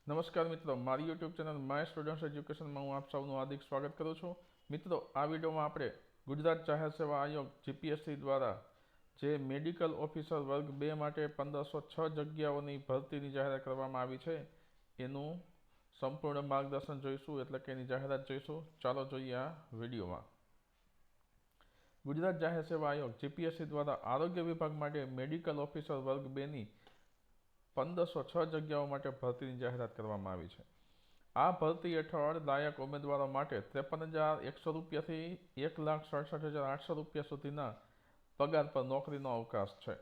નમસ્કાર મિત્રો, મારી યુટ્યુબ ચેનલ માય સ્ટુડન્ટ્સ એજ્યુકેશનમાં હું આપ સૌનું હાર્દિક સ્વાગત કરું છું. મિત્રો, આ વિડીયોમાં આપણે ગુજરાત જાહેર સેવા આયોગ જીપીએસસી દ્વારા જે મેડિકલ ઓફિસર વર્ગ 2 માટે 1506 જગ્યાઓની ભરતીની જાહેરાત કરવામાં આવી છે એનું સંપૂર્ણ માર્ગદર્શન જોઈશું, એટલે કે એની જાહેરાત જોઈશું. ચાલો જોઈએ આ વિડીયોમાં. ગુજરાત જાહેર સેવા આયોગ જીપીએસસી દ્વારા આરોગ્ય વિભાગ માટે મેડિકલ ઓફિસર વર્ગ 2ની 1506 જગ્યાઓ માટે ભરતીની જાહેરાત કરવામાં આવી છે. આ ભરતી હેઠળ લાયક ઉમેદવારો માટે 53,100 રૂપિયાથી 1,67,800 રૂપિયા સુધીના પગાર પર નોકરીનો અવકાશ છે.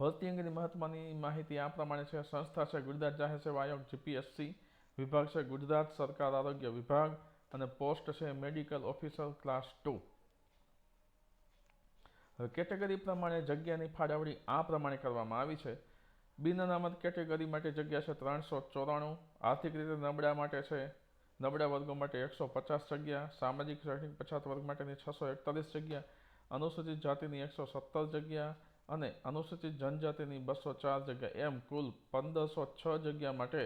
ભરતી અંગેની મહત્વની માહિતી આ પ્રમાણે છે. સંસ્થા છે ગુજરાત જાહેર સેવા આયોગ જીપીએસસી, વિભાગ છે ગુજરાત સરકાર આરોગ્ય વિભાગ અને પોસ્ટ છે મેડિકલ ઓફિસર ક્લાસ 2. કેટેગરી પ્રમાણે જગ્યાની ફાળવણી આ પ્રમાણે કરવામાં આવી છે. બિન અનામત કેટેગરી માટે જગ્યા છે 394, આર્થિક રીતે નબળા માટે છે નબળા વર્ગો માટે 150 જગ્યા, સામાજિક શૈક્ષણિક પછાત વર્ગ માટેની 641 જગ્યા, અનુસૂચિત જાતિની 117 જગ્યા અને અનુસૂચિત જનજાતિની 204 જગ્યા, એમ કુલ 1506 જગ્યા માટે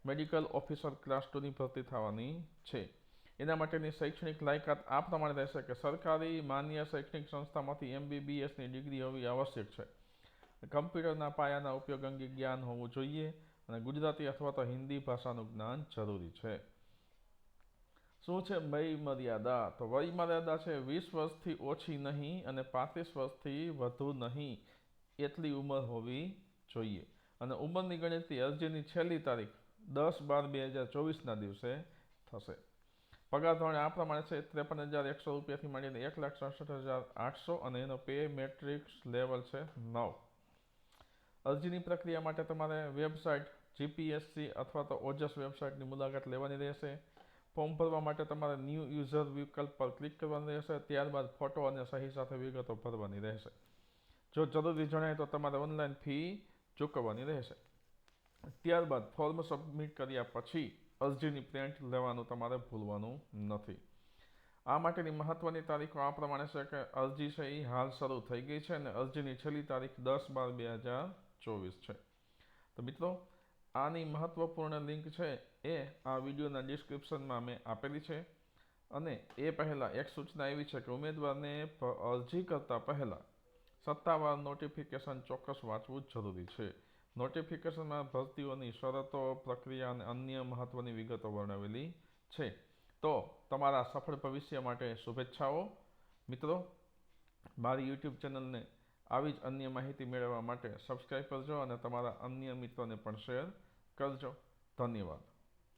મેડિકલ ઓફિસર ક્લાસ 2ની ભરતી થવાની છે. એના માટેની શૈક્ષણિક લાયકાત આ પ્રમાણે રહેશે કે સરકારી માન્ય શૈક્ષણિક સંસ્થામાંથી MBBSની ડિગ્રી હોવી આવશ્યક છે. કમ્પ્યુટરના પાયાના ઉપયોગ અંગે જ્ઞાન હોવું જોઈએ અને ગુજરાતી અથવા તો હિન્દી ભાષાનું જ્ઞાન જરૂરી છે. શું છે વય મર્યાદા? તો વય મર્યાદા છે 20 વર્ષથી ઓછી નહીં અને 35 વર્ષથી વધુ નહીં એટલી ઉંમર હોવી જોઈએ. અને ઉંમરની ગણતરી અરજીની છેલ્લી તારીખ 10/12/2024ના દિવસે થશે. પગાર ધોરણ આ પ્રમાણે છે. 53,100 રૂપિયાથી માંડીને 1,67,800 અને એનો પે મેટ્રિક્સ લેવલ છે 9. અરજીની પ્રક્રિયા માટે તમારે વેબસાઇટ જીપીએસસી અથવા તો ઓજસ વેબસાઇટની મુલાકાત લેવાની રહેશે. ફોર્મ ભરવા માટે તમારે ન્યૂ યુઝર વિકલ્પ પર ક્લિક કરવાનું રહેશે. ત્યારબાદ ફોટો અને સહી સાથે વિગતો ભરવાની રહેશે. જો જરૂરી જણાય તો તમારે ઓનલાઈન ફી ચૂકવવાની રહેશે. ત્યારબાદ ફોર્મ સબમિટ કર્યા પછી અરજીની પ્રિન્ટ લેવાનું તમારે ભૂલવાનું નથી. આ માટેની મહત્વની તારીખો આ પ્રમાણે છે કે અરજી છે એ હાલ શરૂ થઈ ગઈ છે અને અરજીની છેલ્લી તારીખ 10/12/2024 છે. તો મિત્રો, આની મહત્વપૂર્ણ લિંક છે એ આ વિડીયોના ડિસ્ક્રિપ્શનમાં મેં આપેલી છે. અને એ પહેલાં એક સૂચના એવી છે કે ઉમેદવારને અરજી કરતાં પહેલાં સત્તાવાર નોટિફિકેશન ચોક્કસ વાંચવું જરૂરી છે. નોટિફિકેશનમાં ભરતીઓની શરતો, પ્રક્રિયા અને અન્ય મહત્વની વિગતો વર્ણવેલી છે. તો તમારા સફળ ભવિષ્ય માટે શુભેચ્છાઓ. મિત્રો, મારી યુટ્યુબ ચેનલને આવી જ અન્ય માહિતી મેળવવા માટે સબસ્ક્રાઈબ કરજો અને તમારા અન્ય મિત્રોને પણ શેર કરજો. ધન્યવાદ.